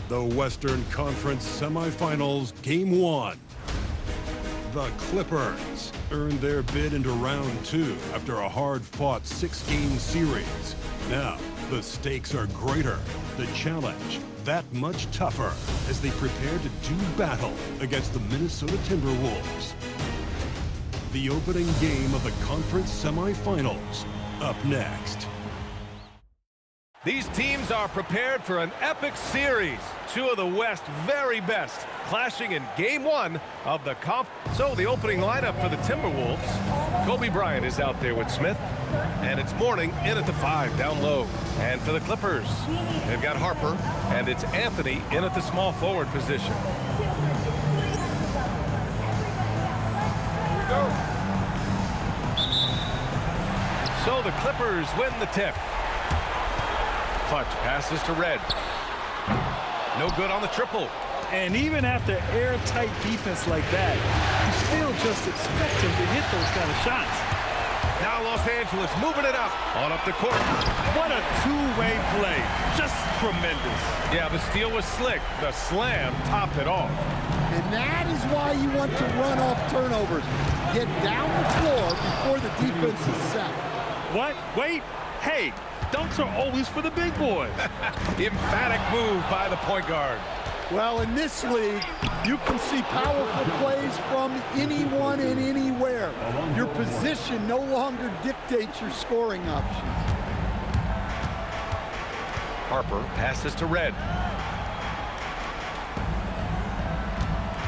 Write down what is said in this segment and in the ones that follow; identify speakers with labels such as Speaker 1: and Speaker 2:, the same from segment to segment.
Speaker 1: The Western Conference Semifinals, Game 1. The Clippers earned their bid into round 2 after a hard-fought 6-game series. Now, the stakes are greater, the challenge that much tougher as they prepare to do battle against the Minnesota Timberwolves. The opening game of the conference semifinals, up next.
Speaker 2: These teams are prepared for an epic series. Two of the West's very best clashing in Game 1 of the conference. So the opening lineup for the Timberwolves. Kobe Bryant is out there with Smith. And it's Mourning in at the 5, down low. And for the Clippers, they've got Harper. And it's Anthony in at the small forward position. Go. So the Clippers win the tip. Clutch passes to Red. No good on the triple.
Speaker 3: And even after airtight defense like that, you still just expect him to hit those kind of shots.
Speaker 2: Now Los Angeles moving it up on up the court.
Speaker 3: What a two-way play. Just tremendous.
Speaker 2: Yeah, the steal was slick. The slam topped it off.
Speaker 4: And that is why you want to run off turnovers. Get down the floor before the defense is set.
Speaker 3: What? Wait. Hey, dunks are always for the big boys.
Speaker 2: Emphatic move by the point guard.
Speaker 4: Well, in this league, you can see powerful plays from anyone and anywhere. Your position no longer dictates your scoring options.
Speaker 2: Harper passes to Red.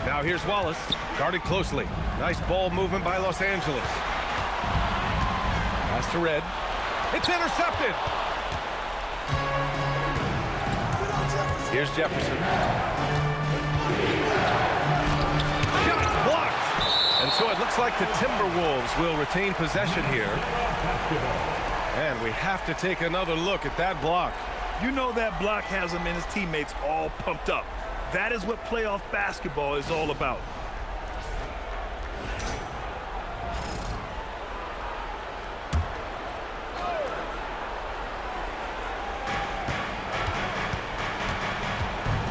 Speaker 2: Now here's Wallace, guarded closely. Nice ball movement by Los Angeles. Pass to Red. It's intercepted. Here's Jefferson. Shot blocked. And so it looks like the Timberwolves will retain possession here. And we have to take another look at that block.
Speaker 3: You know that block has him and his teammates all pumped up. That is what playoff basketball is all about.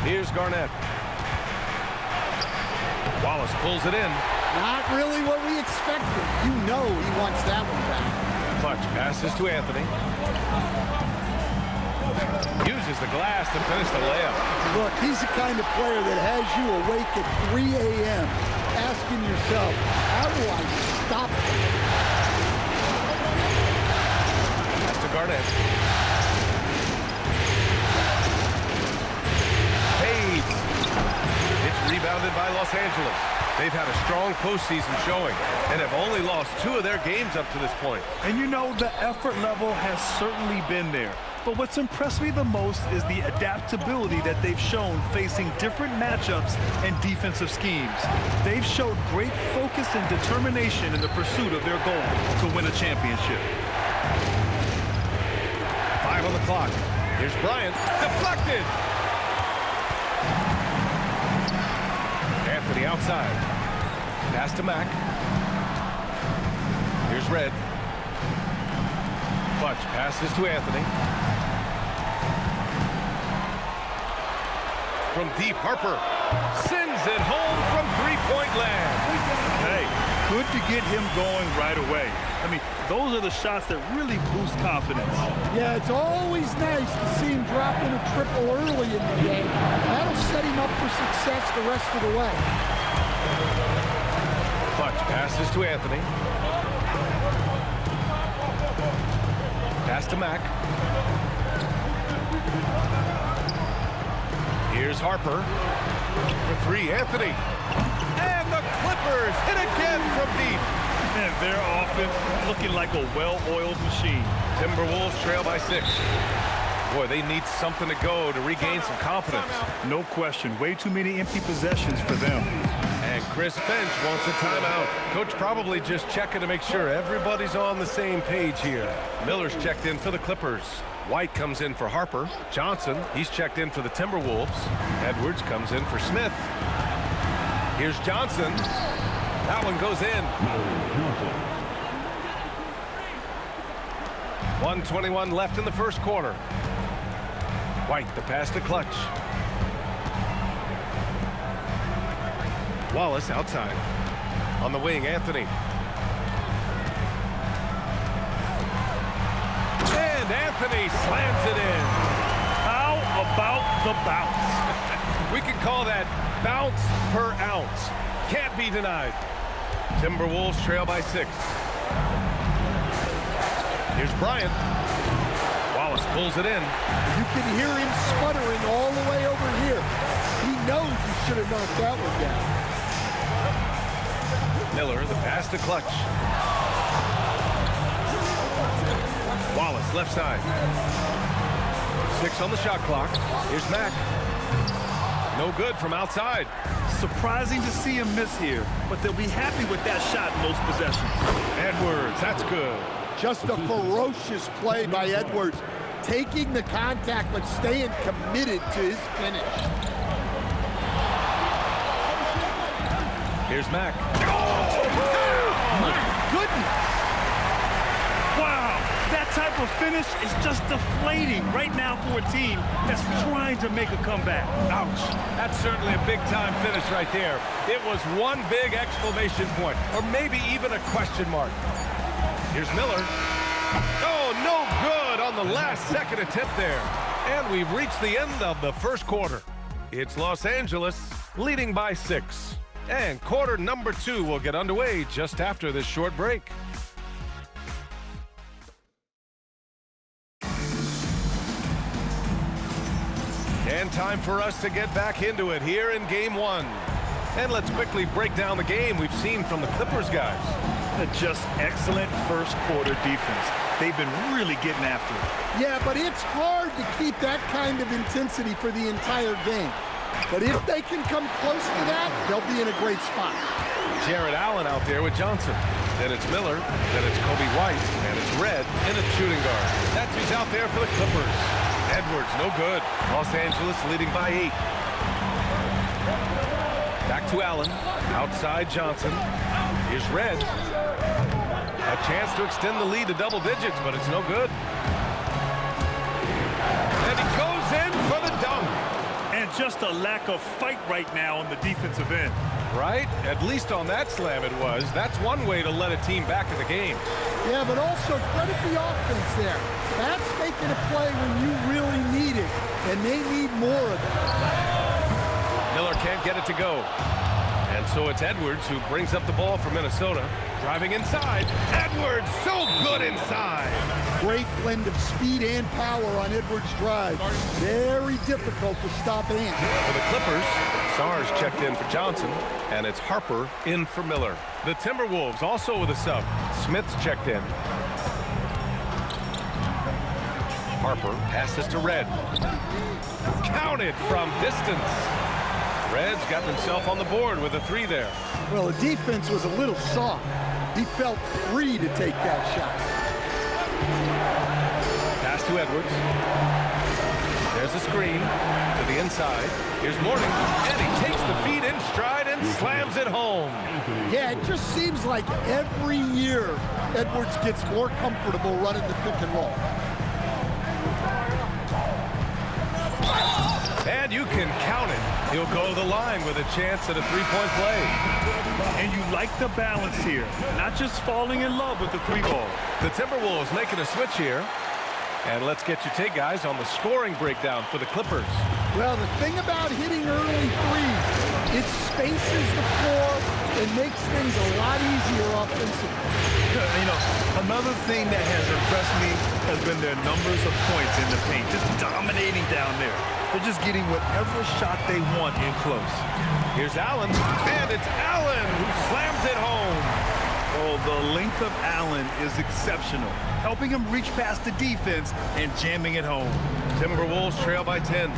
Speaker 2: Here's Garnett. Wallace pulls it in.
Speaker 4: Not really what we expected. You know he wants that one back.
Speaker 2: Clutch passes to Anthony. Uses the glass to finish the layup.
Speaker 4: Look, he's the kind of player that has you awake at 3 a.m. asking yourself, how do I stop him?
Speaker 2: Pass to Garnett. It's rebounded by Los Angeles. They've had a strong postseason showing and have only lost 2 of their games up to this point.
Speaker 3: And you know the effort level has certainly been there. But what's impressed me the most is the adaptability that they've shown facing different matchups and defensive schemes. They've showed great focus and determination in the pursuit of their goal to win a championship.
Speaker 2: 5 on the clock. Here's Bryant. Deflected. Anthony outside. Pass to Mack. Here's Red. Clutch passes to Anthony. From deep, Harper sends it home from three-point land.
Speaker 3: Hey, good to get him going right away. I mean, those are the shots that really boost confidence.
Speaker 4: Yeah, it's always nice to see him drop in a triple early in the game. That'll set him up for success the rest of the way.
Speaker 2: Clutch passes to Anthony. Pass to Mack. Here's Harper. For 3, Anthony. And the Clippers hit again from deep.
Speaker 3: And their offense looking like a well-oiled machine.
Speaker 2: Timberwolves trail by 6. Boy, they need something to go to regain some confidence.
Speaker 3: No question. Way too many empty possessions for them.
Speaker 2: And Chris Finch wants a timeout. Coach probably just checking to make sure everybody's on the same page here. Miller's checked in for the Clippers. White comes in for Harper. Johnson, he's checked in for the Timberwolves. Edwards comes in for Smith. Here's Johnson. That one goes in. 1:21 left in the first quarter. White, the pass to Clutch. Wallace outside. On the wing, Anthony. And Anthony slams it in.
Speaker 3: How about the bounce?
Speaker 2: We can call that bounce per ounce. Can't be denied. Timberwolves trail by 6. Here's Bryant. Wallace pulls it in.
Speaker 4: You can hear him sputtering all the way over here. He knows he should have knocked that one down.
Speaker 2: Miller, the pass to Clutch. Wallace, left side. 6 on the shot clock. Here's Mack. No good from outside.
Speaker 3: Surprising to see him miss here, but they'll be happy with that shot in those possessions.
Speaker 2: Edwards, that's good.
Speaker 4: Just a ferocious play by Edwards. Taking the contact, but staying committed to his finish.
Speaker 2: Here's Mack.
Speaker 4: My goodness.
Speaker 3: Wow, that type of finish is just deflating right now for a team that's trying to make a comeback.
Speaker 2: Ouch. That's certainly a big-time finish right there. It was one big exclamation point, or maybe even a question mark. Here's Miller. Oh, no good on the last-second attempt there. And we've reached the end of the first quarter. It's Los Angeles leading by 6. And quarter number 2 will get underway just after this short break. And time for us to get back into it here in Game 1. And let's quickly break down the game we've seen from the Clippers guys.
Speaker 3: Just excellent first quarter defense. They've been really getting after it.
Speaker 4: Yeah, but it's hard to keep that kind of intensity for the entire game. But if they can come close to that, they'll be in a great spot.
Speaker 2: Jared Allen out there with Johnson. Then it's Miller. Then it's Kobe White. And it's Red in a shooting guard. That's who's out there for the Clippers. Edwards, no good. Los Angeles leading by 8. Back to Allen. Outside Johnson. Here's Red. A chance to extend the lead to double digits, but it's no good. And he goes in for the dunk.
Speaker 3: And just a lack of fight right now on the defensive end.
Speaker 2: Right? At least on that slam it was. That's one way to let a team back in the game.
Speaker 4: Yeah, but also credit the offense there. That's making a play when you really need it, and they need more of it.
Speaker 2: Miller can't get it to go. And so it's Edwards who brings up the ball for Minnesota. Driving inside. Edwards, so good inside.
Speaker 4: Great blend of speed and power on Edwards' drive. Very difficult to stop Ant.
Speaker 2: For the Clippers, Sars checked in for Johnson, and it's Harper in for Miller. The Timberwolves also with a sub. Smith's checked in. Harper passes to Red. Counted from distance. Red's got himself on the board with a 3 there.
Speaker 4: Well, the defense was a little soft. He felt free to take that shot.
Speaker 2: Pass to Edwards. There's a screen to the inside. Here's Morning, and he takes the feed in stride and slams it home.
Speaker 4: Yeah, it just seems like every year Edwards gets more comfortable running the pick and roll.
Speaker 2: And you can count it. He'll go to the line with a chance at a 3-point play.
Speaker 3: And you like the balance here, not just falling in love with the 3-ball.
Speaker 2: The Timberwolves making a switch here. And let's get your take, guys, on the scoring breakdown for the Clippers.
Speaker 4: Well, the thing about hitting early threes, it spaces the floor and makes things a lot easier offensively.
Speaker 3: You know, another thing that has impressed me has been their numbers of points in the paint, just dominating down there. They're just getting whatever shot they want in close.
Speaker 2: Here's Allen, and it's Allen who slams it home.
Speaker 3: Oh, the length of Allen is exceptional, helping him reach past the defense and jamming it home.
Speaker 2: Timberwolves trail by 10.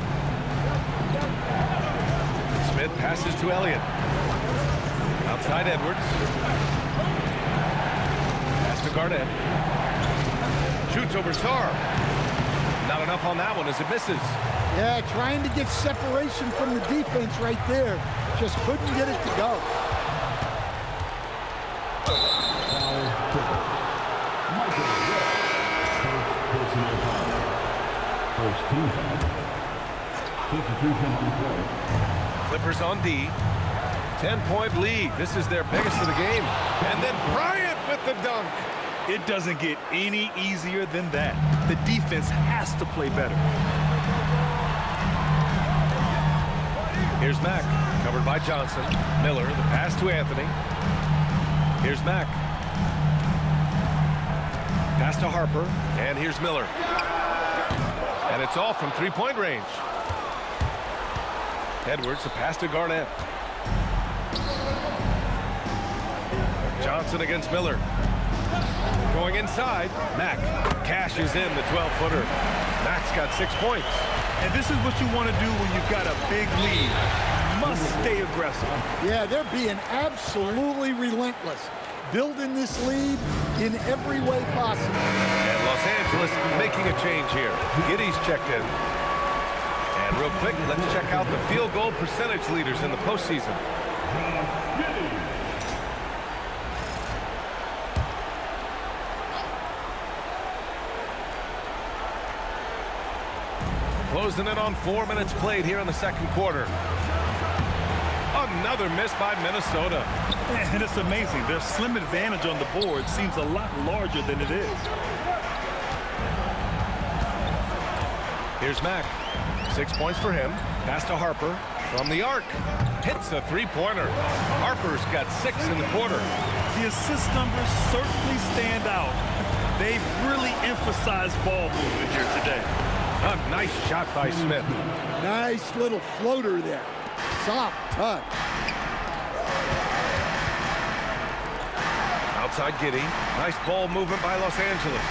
Speaker 2: Smith passes to Elliott. Outside Edwards. Pass to Garnett. Shoots over Sarr. Not enough on that one as it misses.
Speaker 4: Yeah, trying to get separation from the defense right there. Just couldn't get it to go.
Speaker 5: First team foul. Substitution on play.
Speaker 2: Clippers on D. 10-point lead. This is their biggest of the game. And then Bryant with the dunk.
Speaker 3: It doesn't get any easier than that. The defense has to play better.
Speaker 2: Here's Mack, covered by Johnson. Miller, the pass to Anthony. Here's Mack. Pass to Harper, and here's Miller. And it's all from three-point range. Edwards, a pass to Garnett. Johnson against Miller. Going inside, Mack cashes in the 12-footer. Mack's got 6 points.
Speaker 3: And this is what you want to do when you've got a big lead. You must stay aggressive.
Speaker 4: Yeah, they're being absolutely relentless, building this lead in every way possible.
Speaker 2: And Los Angeles making a change here. Giddey's checked in. And real quick, let's check out the field goal percentage leaders in the postseason. Closing in on 4 minutes played here in the second quarter. Another miss by Minnesota.
Speaker 3: And it's amazing. Their slim advantage on the board seems a lot larger than it is.
Speaker 2: Here's Mack. 6 points for him. Pass to Harper from the arc. Hits a three-pointer. Harper's got 6 in the quarter.
Speaker 3: The assist numbers certainly stand out. They've really emphasized ball movement here today.
Speaker 2: A nice shot by Smith.
Speaker 4: Nice little floater there. Soft touch.
Speaker 2: Outside Giddey. Nice ball movement by Los Angeles.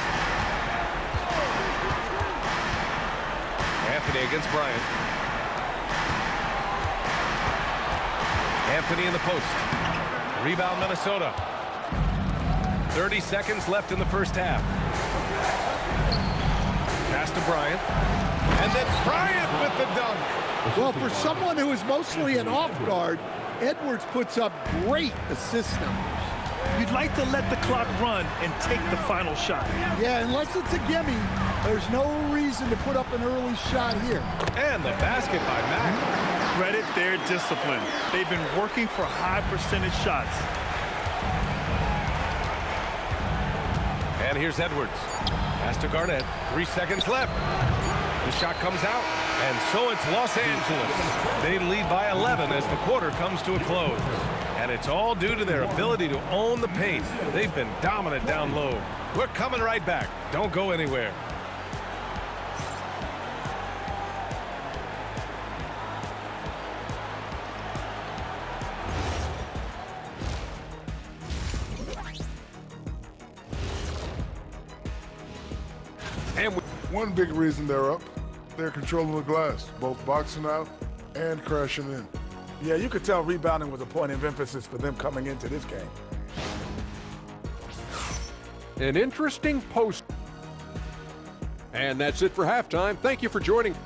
Speaker 2: Anthony against Bryant. Anthony in the post. Rebound Minnesota. 30 seconds left in the first half. Pass to Bryant. And then Bryant with the dunk.
Speaker 4: Well, for someone who is mostly an off guard, Edwards puts up great assist numbers.
Speaker 3: You'd like to let the clock run and take the final shot.
Speaker 4: Yeah, unless it's a gimme, there's no reason to put up an early shot here.
Speaker 2: And the basket by Mack.
Speaker 3: Credit their discipline. They've been working for high percentage shots.
Speaker 2: And here's Edwards. Pass to Garnett. 3 seconds left. The shot comes out, and so it's Los Angeles. They lead by 11 as the quarter comes to a close. And it's all due to their ability to own the paint. They've been dominant down low. We're coming right back. Don't go anywhere. And
Speaker 5: one big reason they're up, they're controlling the glass, both boxing out and crashing in.
Speaker 6: Yeah, you could tell rebounding was a point of emphasis for them coming into this game.
Speaker 7: An interesting post. And that's it for halftime. Thank you for joining.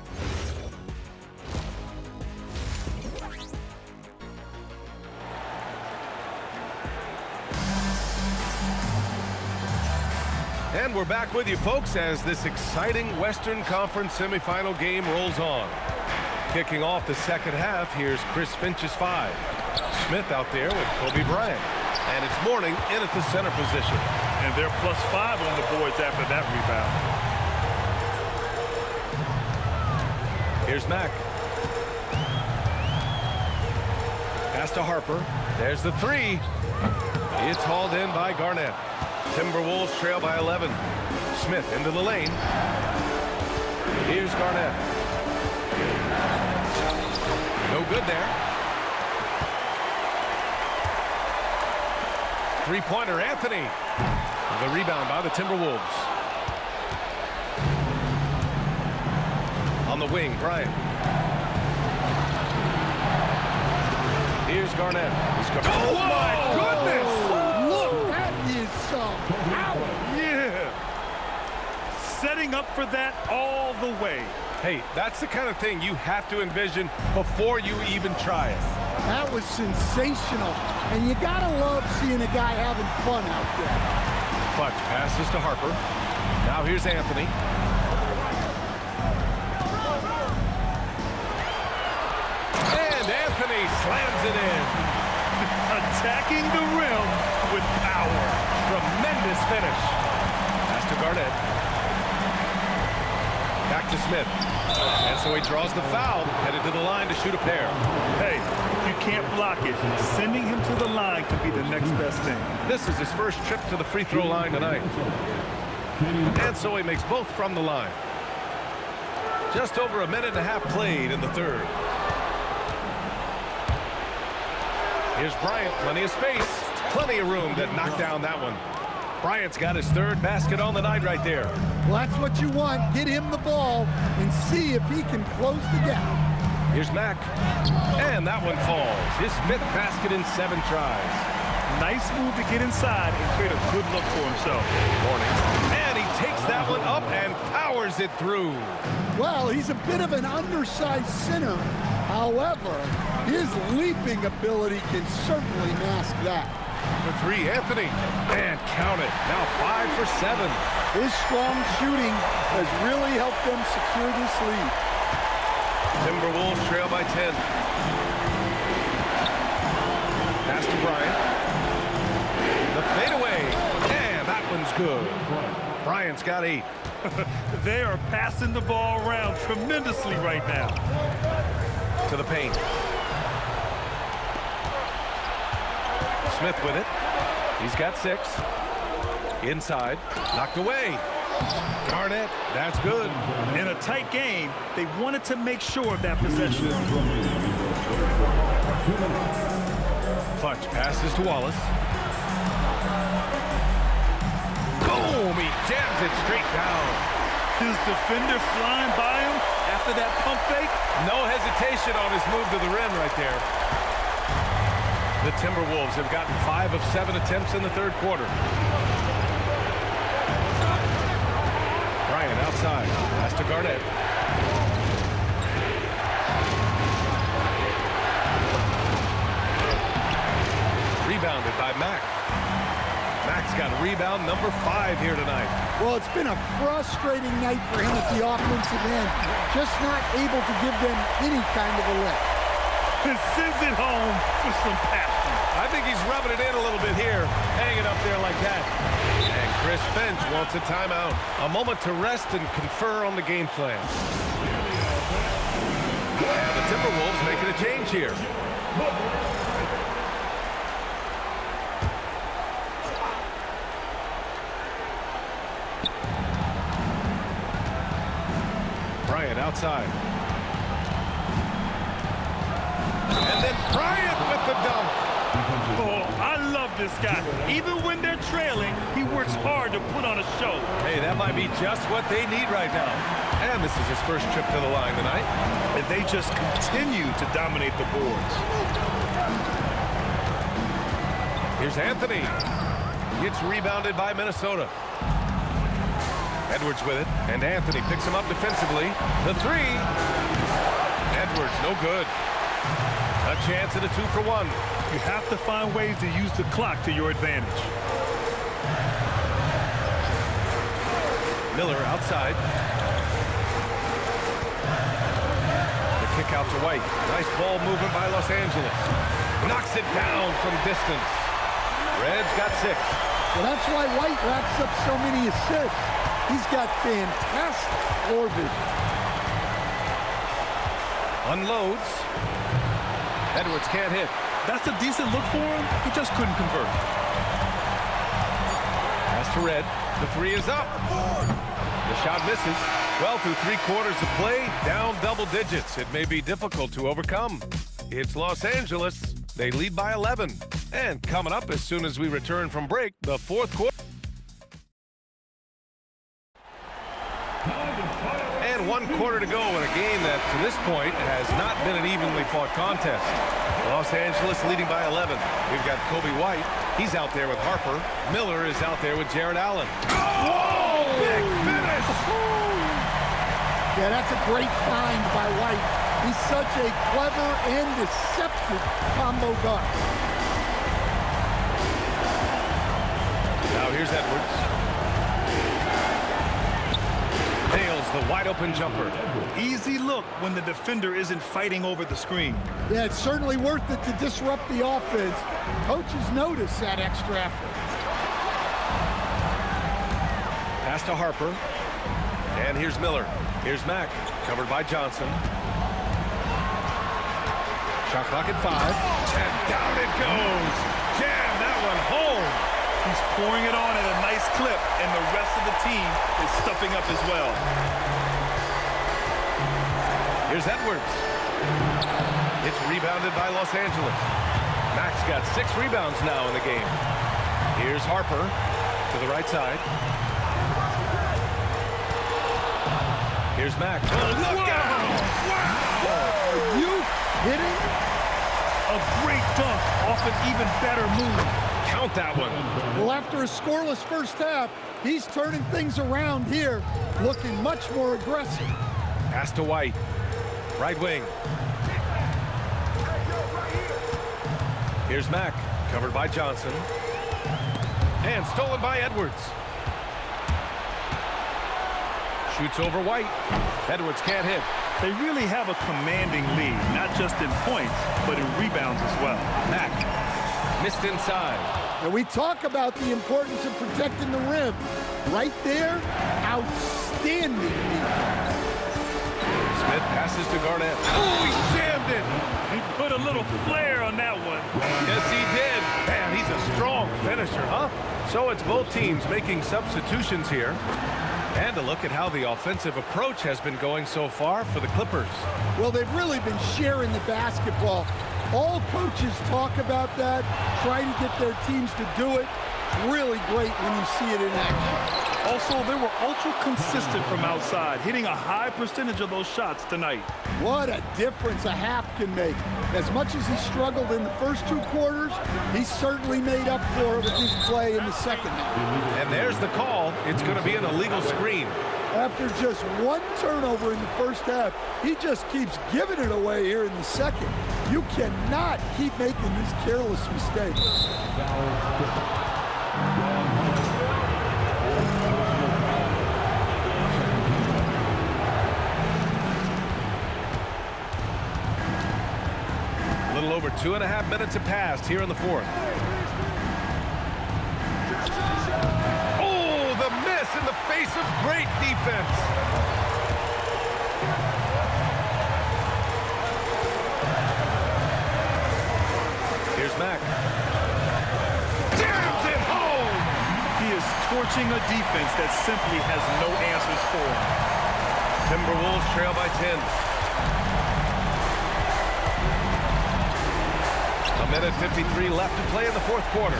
Speaker 2: And we're back with you, folks, as this exciting Western Conference semifinal game rolls on. Kicking off the second half, here's Chris Finch's 5. Smith out there with Kobe Bryant. And it's Mourning in at the center position.
Speaker 3: And they're +5 on the boards after that rebound.
Speaker 2: Here's Mack. Pass to Harper. There's the 3. It's hauled in by Garnett. Timberwolves trail by 11. Smith into the lane. Here's Garnett. No good there. Three-pointer, Anthony. The rebound by the Timberwolves. On the wing, Bryant. Here's Garnett. Oh, my goodness!
Speaker 4: Look, that is some power.
Speaker 3: Yeah. Setting up for that all the way.
Speaker 2: Hey, that's the kind of thing you have to envision before you even try it.
Speaker 4: That was sensational. And you gotta love seeing a guy having fun out there.
Speaker 2: Clutch passes to Harper. Now here's Anthony. And Anthony slams it in.
Speaker 3: attacking the rim with power.
Speaker 2: Tremendous finish. Pass to Garnett. Back to Smith. And so he draws the foul, headed to the line to shoot a pair.
Speaker 3: Hey, if you can't block it, sending him to the line could be the next best thing.
Speaker 2: This is his first trip to the free throw line tonight. And so he makes both from the line. Just over a minute and a half played in the third. Here's Bryant, plenty of space, plenty of room to knock down that one. Bryant's got his third basket on the night right there.
Speaker 4: Well, that's what you want. Get him the ball and see if he can close the gap.
Speaker 2: Here's Mack. And that one falls. His fifth basket in 7 tries.
Speaker 3: Nice move to get inside and create a good look for himself.
Speaker 2: Warning. And he takes that one up and powers it through.
Speaker 4: Well, he's a bit of an undersized center. However, his leaping ability can certainly mask that.
Speaker 2: For 3, Anthony. And count it. Now 5 for 7.
Speaker 4: His strong shooting has really helped them secure this lead.
Speaker 2: Timberwolves trail by 10. Pass to Bryant. The fadeaway. And that one's good. Bryant's got 8.
Speaker 3: They are passing the ball around tremendously right now.
Speaker 2: To the paint. Smith with it. He's got 6. Inside. Knocked away. Garnett. That's good.
Speaker 3: In a tight game, they wanted to make sure of that possession.
Speaker 2: Clutch passes to Wallace. Boom! He jams it straight down.
Speaker 3: His defender flying by him after that pump fake.
Speaker 2: No hesitation on his move to the rim right there. The Timberwolves have gotten 5 of 7 attempts in the third quarter. Bryant outside. Pass to Garnett. Rebounded by Mack. Mack's got rebound number 5 here tonight.
Speaker 4: Well, it's been a frustrating night for him at the offensive end. Just not able to give them any kind of a lift.
Speaker 3: And sends it home with some passion.
Speaker 2: I think he's rubbing it in a little bit here, hanging up there like that. And Chris Finch wants a timeout. A moment to rest and confer on the game plan. And the Timberwolves making a change here. Bryant outside. And then Bryant with the dunk.
Speaker 3: Oh, I love this guy. Even when they're trailing, he works hard to put on a show.
Speaker 2: Hey, that might be just what they need right now. And this is his first trip to the line tonight.
Speaker 3: And they just continue to dominate the boards.
Speaker 2: Here's Anthony. Gets rebounded by Minnesota. Edwards with it, and Anthony picks him up defensively. The 3. Edwards, no good. A chance at a 2 for 1.
Speaker 3: You have to find ways to use the clock to your advantage.
Speaker 2: Miller outside. The kick out to White. Nice ball movement by Los Angeles. Knocks it down from distance. Red's got 6.
Speaker 4: Well, that's why White racks up so many assists. He's got fantastic floor vision.
Speaker 2: Unloads. Edwards can't hit.
Speaker 3: That's a decent look for him. He just couldn't convert.
Speaker 2: Pass to Red. The 3 is up. The shot misses. Well, through 3 quarters of play, down double digits. It may be difficult to overcome. It's Los Angeles. They lead by 11. And coming up as soon as we return from break, the 4th quarter. And 1 quarter to go in a game that, to this point, has not been an evenly fought contest. Los Angeles leading by 11. We've got Kobe White. He's out there with Harper. Miller is out there with Jared Allen. Oh, big finish!
Speaker 4: Yeah, that's a great find by White. He's such a clever and deceptive combo guard.
Speaker 2: Now here's Edwards. Nails the wide-open jumper.
Speaker 3: Easy look when the defender isn't fighting over the screen.
Speaker 4: Yeah, it's certainly worth it to disrupt the offense. Coaches notice that extra effort.
Speaker 2: Pass to Harper. And here's Miller. Here's Mack, covered by Johnson. Shot clock at 5. And down it goes. Jam that one home.
Speaker 3: He's pouring it on at a nice clip, and the rest of the team is stepping up as well.
Speaker 2: Here's Edwards. It's rebounded by Los Angeles. Mack's got 6 rebounds now in the game. Here's Harper to the right side. Here's Mack. Oh, look out! Wow!
Speaker 4: Are you kidding?
Speaker 3: A great dunk off an even better move.
Speaker 2: Count that one.
Speaker 4: Well, after a scoreless first half, he's turning things around here, looking much more aggressive.
Speaker 2: Pass to White. Right wing. Here's Mack, covered by Johnson. And stolen by Edwards. Shoots over White. Edwards can't hit.
Speaker 3: They really have a commanding lead, not just in points, but in rebounds as well.
Speaker 2: Mack missed inside.
Speaker 4: And we talk about the importance of protecting the rim. Right there, outstanding defense.
Speaker 2: Smith passes to Garnett. Oh, he jammed it.
Speaker 3: He put a little flair on that one.
Speaker 2: Yes, he did. Man, he's a strong finisher, huh? So it's both teams making substitutions here. And a look at how the offensive approach has been going so far for the Clippers.
Speaker 4: Well, they've really been sharing the basketball. All coaches talk about that, try to get their teams to do it. Really great when you see it in action.
Speaker 3: Also, they were ultra consistent from outside, hitting a high percentage of those shots tonight.
Speaker 4: What a difference a half can make. As much as he struggled in the first 2 quarters, he certainly made up for it with his play in the second half.
Speaker 2: And there's the call. It's going to be an illegal screen.
Speaker 4: After just 1 turnover in the first half, he just keeps giving it away here in the second. You cannot keep making these careless mistakes.
Speaker 2: A little over 2.5 minutes have passed here in the fourth. Oh, the miss in the face of great defense. Here's Mack. Jams it home.
Speaker 3: He is torching a defense that simply has no answers for him.
Speaker 2: Timberwolves trail by 10. A minute 53 left to play in the fourth quarter.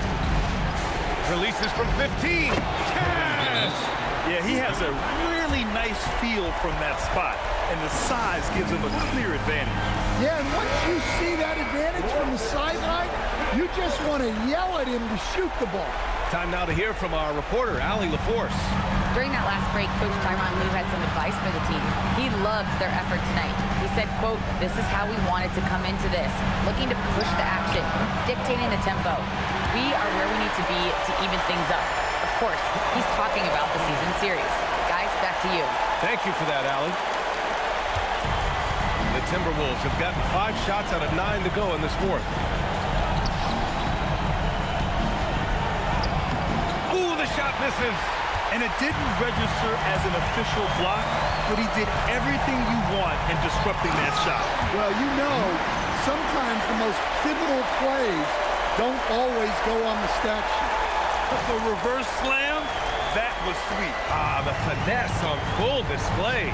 Speaker 2: Releases from 15. Cash!
Speaker 3: Yeah, he has a really nice feel from that spot, and the size gives him a clear advantage.
Speaker 4: Yeah, and once you see that advantage from the sideline, you just want to yell at him to shoot the ball.
Speaker 2: Time now to hear from our reporter, Allie LaForce.
Speaker 8: During that last break, Coach Tyronn Lue had some advice for the team. He loves their effort tonight. He said, quote, "This is how we wanted to come into this, looking to push the action, dictating the tempo. We are where we need to be to even things up." Of course, he's talking about the season series. Guys, back to you.
Speaker 2: Thank you for that, Allie. The Timberwolves have gotten 5 shots out of 9 to go in this fourth. Ooh, the shot misses.
Speaker 3: And it didn't register as an official block, but he did everything you want in disrupting that shot.
Speaker 4: Well, you know, sometimes the most pivotal plays don't always go on the stat sheet.
Speaker 3: But the reverse slam, that was sweet.
Speaker 2: Ah, the finesse on full display.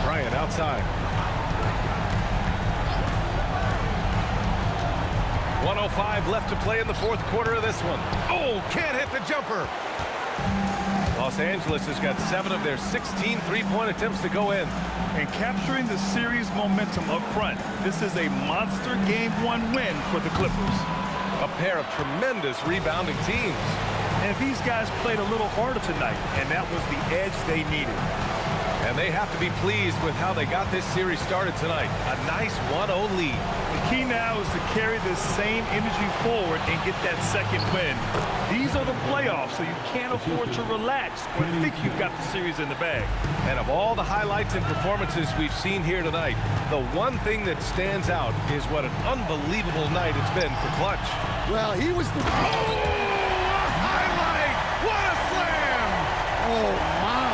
Speaker 2: Bryant outside. 1:05 left to play in the fourth quarter of this one. Oh, can't hit the jumper. Los Angeles has got 7 of their 16 three-point attempts to go in.
Speaker 3: And capturing the series momentum up front, this is a monster Game 1 win for the Clippers.
Speaker 2: A pair of tremendous rebounding teams.
Speaker 3: And these guys played a little harder tonight, and that was the edge they needed.
Speaker 2: And they have to be pleased with how they got this series started tonight. A nice 1-0 lead.
Speaker 3: The key now is to carry this same energy forward and get that second win. These are the playoffs, so you can't afford to relax or think you've got the series in the bag.
Speaker 2: And of all the highlights and performances we've seen here tonight, the one thing that stands out is what an unbelievable night it's been for Clutch.
Speaker 4: Well, he was the...
Speaker 2: Highlight! What a slam!
Speaker 4: Oh, my.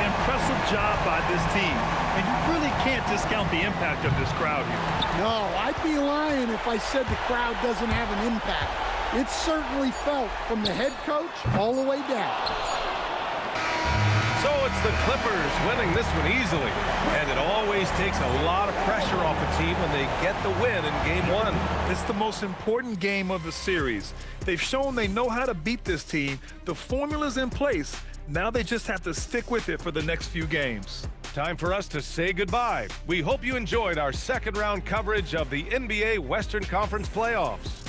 Speaker 3: Impressive job by this team, and you really can't discount the impact of this crowd here.
Speaker 4: No, I'd be lying if I said the crowd doesn't have an impact. It's certainly felt from the head coach all the way down.
Speaker 2: So it's the Clippers winning this one easily. And it always takes a lot of pressure off a team when they get the win in Game 1.
Speaker 3: It's the most important game of the series. They've shown they know how to beat this team. The formula's in place. Now they just have to stick with it for the next few games.
Speaker 2: Time for us to say goodbye. We hope you enjoyed our second round coverage of the NBA Western Conference playoffs.